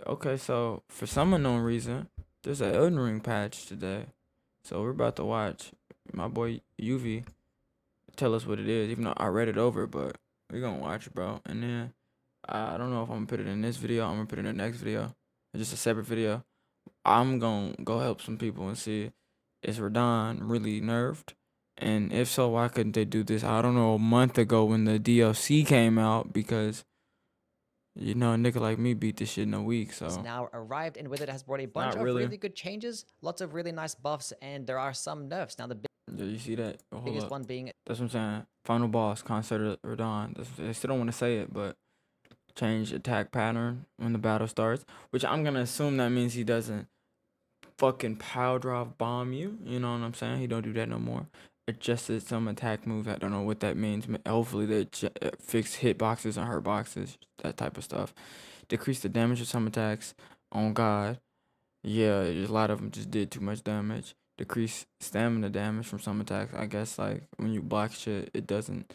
Okay, so for some unknown reason, there's an Elden Ring patch today. So we're about to watch my boy UV tell us what it is, even though I read it over, but we're gonna watch it, bro. And then I don't know if I'm gonna put it in this video, I'm gonna put it in the next video, or just a separate video. I'm gonna go help some people and see is Radon really nerfed? And if so, why couldn't they do this, I don't know, a month ago when the DLC came out? Because a nigga like me beat this shit in a week, Has so now arrived, and with it has brought a bunch not of really. really good changes, lots of really nice buffs, and there are some nerfs. Now, the Did you see that? Oh, hold biggest up. one being That's what I'm saying. Final boss, Concert of Radon. They still don't want to say it, but change attack pattern when the battle starts. Which I'm gonna assume that means he doesn't fucking power drive bomb you. You know what I'm saying? He don't do that no more. Adjusted some attack moves. I don't know what that means. Hopefully they fix hitboxes and hurt boxes, that type of stuff. Decrease the damage of some attacks. On God. Yeah, a lot of them just did too much damage. Decrease stamina damage from some attacks. I guess like when you block shit, it doesn't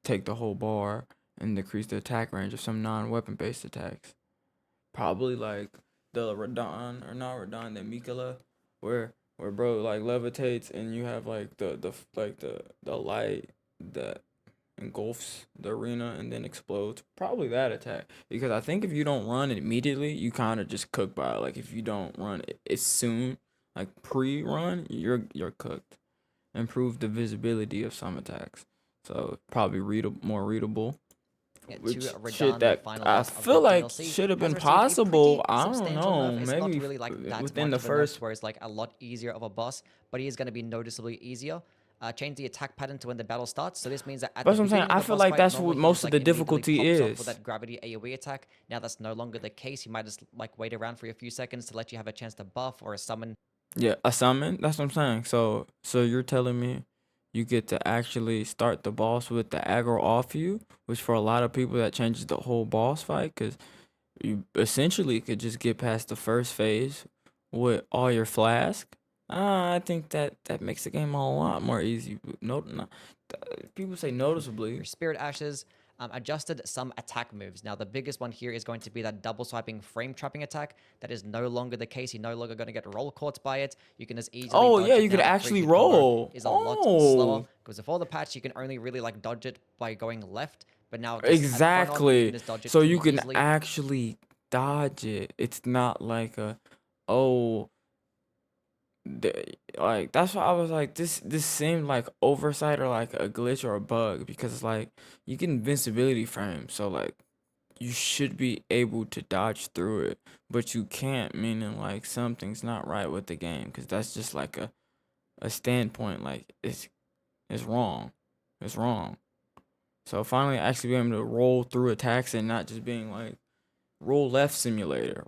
take the whole bar, and decrease the attack range of some non-weapon based attacks. Probably like the Radon or not Radon, the Mikula, where bro like levitates and you have like the light that engulfs the arena and then explodes. Probably that attack. Because I think if you don't run immediately, you kind of just cook by it. Like if you don't run it soon, like pre-run, you're cooked. Improve the visibility of some attacks. So probably more readable. to Which shit Radon, the that final I boss of the feel like DLC, should have has been received a pretty possible. I don't substantial know. nerf. It's not Maybe really like that within much the of a nerf first. where it's like a lot easier of a boss, but he is going to be noticeably easier. Change the attack pattern to when the battle starts. So this means that at the That's what I'm saying. beginning of I the feel boss like fight, that's what normally he most just of like the immediately difficulty pops off with is. that gravity AoE attack. Now that's no longer the case. He might just like wait around for a few seconds to let you have a chance to buff or summon. Yeah, a summon. That's what I'm saying. So you're telling me you get to actually start the boss with the aggro off you, which for a lot of people that changes the whole boss fight, because you essentially could just get past the first phase with all your flask. I think that makes the game a lot more easy. No, people say noticeably. Your Spirit Ashes adjusted some attack moves. Now, the biggest one here is going to be that double swiping frame trapping attack. That is no longer the case. You're no longer going to get roll caught by it. You can just easily Oh yeah, dodge it you could now. The actually three-hit combo roll. is a lot slower Oh, because before the patch, you can only really like dodge it by going left. But now, just at front on, you can exactly. just dodge it So you pretty can easily. actually dodge it. It's not like oh, like that's why I was like this seemed like oversight or like a glitch or a bug, because it's like you get invincibility frame, so like you should be able to dodge through it, but you can't, meaning like something's not right with the game, because that's just like a standpoint, like it's wrong. It's wrong. So finally actually being able to roll through attacks and not just being like roll left simulator,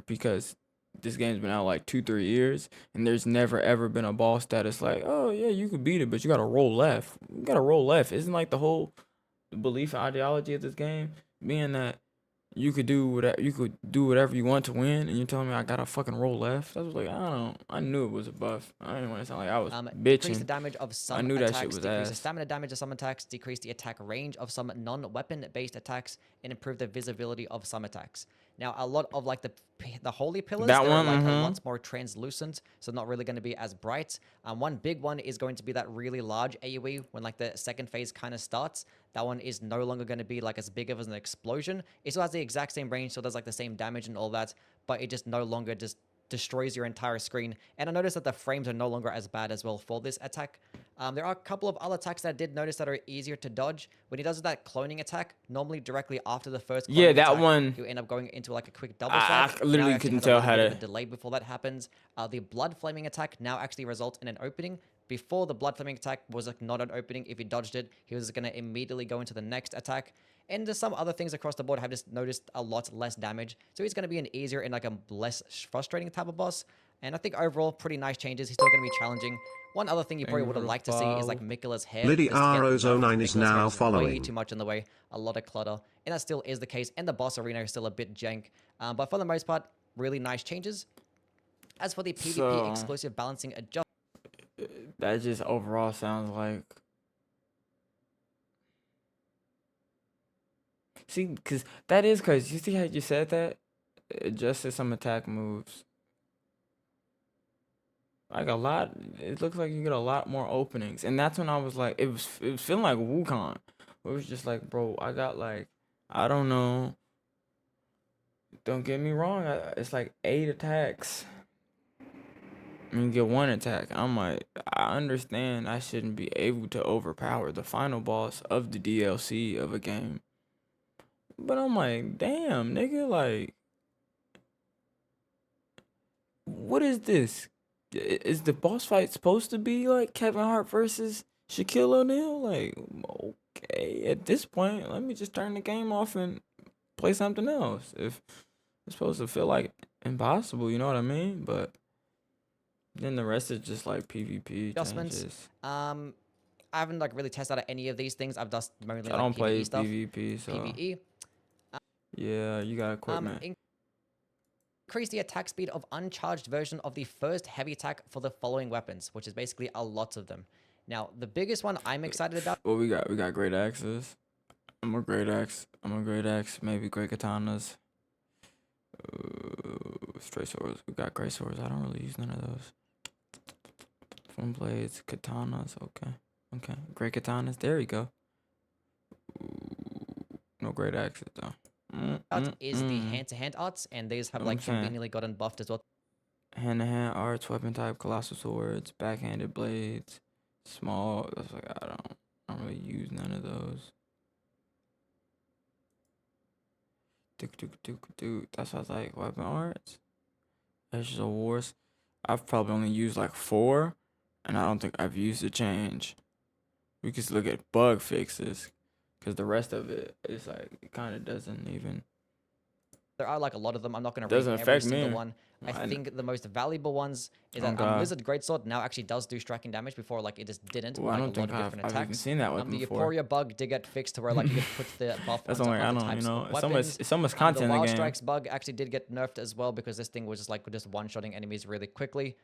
because this game's been out like 2-3 years and there's never ever been a boss that is like, oh yeah, you could beat it, but you gotta roll left. You gotta roll left. Isn't like the whole belief and ideology of this game being that you could do whatever you want to win, and you're telling me I gotta fucking roll left? I was like, I don't know. I knew it was a buff. I didn't want to sound like I was Decrease the bitching. damage of I some knew that shit attacks, was decrease the ass. stamina damage of some attacks, decrease the attack range of some non-weapon based attacks, and improve the visibility of some attacks. Now, a lot of like the holy pillars, That they're one, like a mm-hmm. lot more translucent, so not really going to be as bright. One big one is going to be that really large AoE when like the second phase kind of starts. That one is no longer going to be like as big of an explosion. It still has the exact same range, so does like the same damage and all that, but it just no longer just destroys your entire screen. And I noticed that the frames are no longer as bad as well for this attack. There are a couple of other attacks that I did notice that are easier to dodge. When he does that cloning attack, normally directly after the first Yeah, cloning that attack, one. he'll end up going into like a quick double swipe. I Now he literally actually couldn't has a tell little how bit of a to. delay before that happens. The blood flaming attack now actually results in an opening. Before, the blood flaming attack was like not an opening. If he dodged it, he was going to immediately go into the next attack. And there's some other things across the board have just noticed a lot less damage. So he's going to be an easier and like a less frustrating type of boss. And I think overall, pretty nice changes. He's still going to be challenging. One other thing you Thank probably you would for have the liked to see is like follow. Mikula's hair Liddy just to get nerfed. RO09 is Mikula's hair now is way following. too much in the way, a lot of clutter, and that still is the case. And the boss arena is still a bit jank, but for the most part, really nice changes. As for the PvP So exclusive balancing adjustment, that just overall sounds like. See, cause that is crazy. You see how you said that? adjusted some attack moves. Like a lot, it looks like you get a lot more openings, and that's when I was like, it was feeling like Wukong. It was just like, bro, I got like, I don't know. Don't get me wrong, it's like 8 attacks. And you get one attack. I'm like, I understand I shouldn't be able to overpower the final boss of the DLC of a game. But I'm like, damn, nigga, like, what is this? Is the boss fight supposed to be like Kevin Hart versus Shaquille O'Neal? Like, okay, at this point, let me just turn the game off and play something else. If it's supposed to feel like impossible, you know what I mean? But then the rest is just like PvP adjustments. changes. I haven't like really tested out any of these things. I've just mainly I like don't play PvE stuff. PvP, so PvE. yeah, you got equipment. Increase the attack speed of uncharged version of the first heavy attack for the following weapons, which is basically a lot of them. Now, the biggest one I'm excited about. Well, we got great axes. I'm a great axe. Maybe great katanas. Straight swords. We got great swords. I don't really use none of those. Twin blades, katanas. Okay. Great katanas. There you go. No great axes though. Art is the hand-to-hand arts, and these have like conveniently gotten buffed as well. Hand-to-hand arts, weapon type, colossal swords, backhanded blades, small. That's like I don't really use none of those. That's what's like weapon arts. Ashes of Wars. I've probably only used like 4, and I don't think I've used a change. We could look at bug fixes, because the rest of it is like it kind of doesn't even There are like a lot of them. I'm not going to read doesn't every affect single me. one. I think the most valuable ones is Oh that god. Lizard Greatsword now actually does do striking damage. Before, like, it just didn't Well, with I like a don't lot think of different I've even attacks. seen that weapon The before. Euphoria bug did get fixed to where like you could put the buff That's onto only I other don't types you know. of weapons. It's so much The content in the Wild game. Strikes bug actually did get nerfed as well because this thing was just one-shotting enemies really quickly.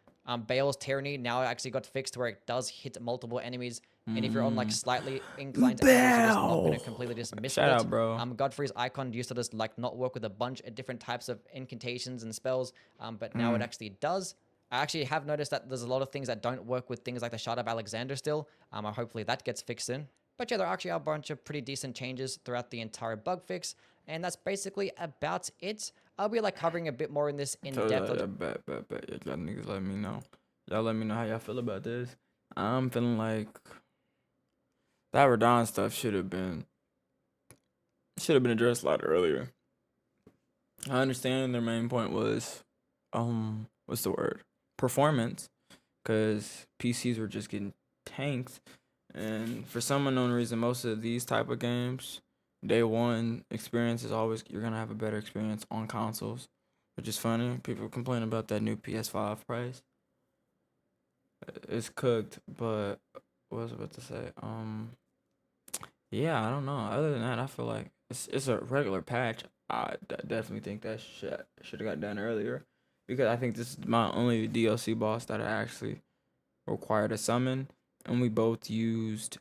Bale's Tyranny now actually got fixed where it does hit multiple enemies. And if you're on like slightly inclined to angles, you're just not going to completely just miss Shout it. out, bro. Godfrey's icon used to just like not work with a bunch of different types of incantations and spells, but now it actually does. I actually have noticed that there's a lot of things that don't work with things like the Shard of Alexander still. Hopefully that gets fixed in. But yeah, there actually are a bunch of pretty decent changes throughout the entire bug fix, and that's basically about it. I'll be like covering a bit more in this in So depth. yeah, bet. Y'all niggas let me know. Y'all let me know how y'all feel about this. I'm feeling like that Radon stuff should have been addressed a lot earlier. I understand their main point was, what's the word? Performance, because PCs were just getting tanked, and for some unknown reason, most of these type of games, day one experience is always you're gonna have a better experience on consoles, which is funny. People complain about that new PS5 price. It's cooked, but what was I about to say? Yeah, I don't know. Other than that, I feel like it's a regular patch. Definitely think that should have got done earlier, because I think this is my only DLC boss that I actually required a summon, and we both used.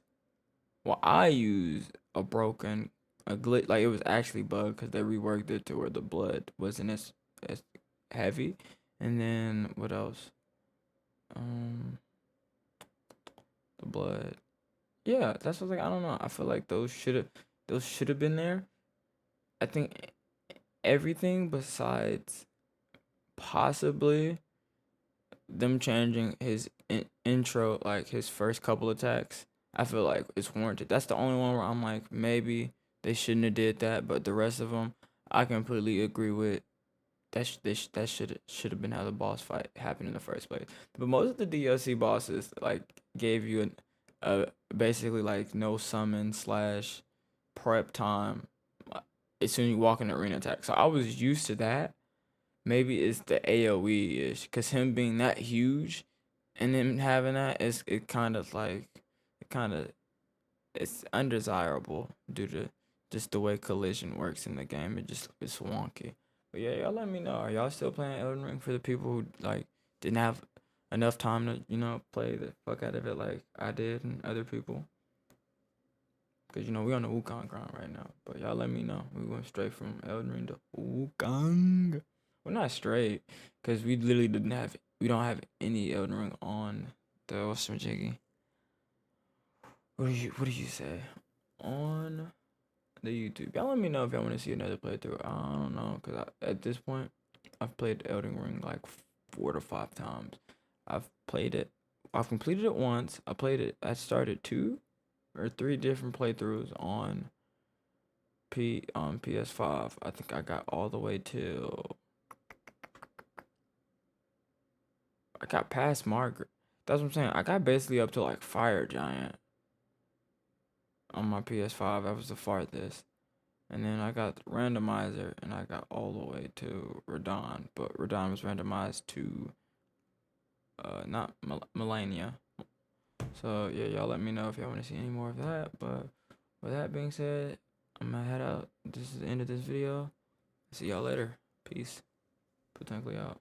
Well, I used a glitch, like it was actually bugged because they reworked it to where the blood wasn't as heavy, and then what else? The blood. Yeah, that's what like I don't know. I feel like those should have been there. I think everything besides possibly them changing his intro, like his first couple attacks, I feel like it's warranted. That's the only one where I'm like, maybe they shouldn't have did that, but the rest of them, I completely agree with. That should have been how the boss fight happened in the first place. But most of the DLC bosses like gave you basically like no summon slash prep time as soon as you walk in the arena attack. So I was used to that. Maybe it's the AOE ish, because him being that huge and him having that is it kind of like it kind of it's undesirable due to just the way collision works in the game. It's wonky. But yeah, y'all let me know. Are y'all still playing Elden Ring for the people who like didn't have enough time to play the fuck out of it like I did and other people? Cause we on the Wukong grind right now. But y'all let me know. We went straight from Elden Ring to Wukong. not straight, cause we don't have any Elden Ring on the what's Jiggy. What do you say? On the YouTube. Y'all let me know if y'all want to see another playthrough. I don't know, cause at this point, I've played Elden Ring like 4 to 5 times. I've played it. I've completed it once. I played it. I started 2 or 3 different playthroughs on PS5. I think I got all the way till I got past Margaret. That's what I'm saying. I got basically up to like Fire Giant on my PS5. That was the farthest. And then I got the randomizer and I got all the way to Radon. But Radon was randomized to not Melania. So yeah, y'all let me know if y'all want to see any more of that. But with that being said, I'm gonna head out. This is the end of this video. See y'all later. Peace. Potentially out.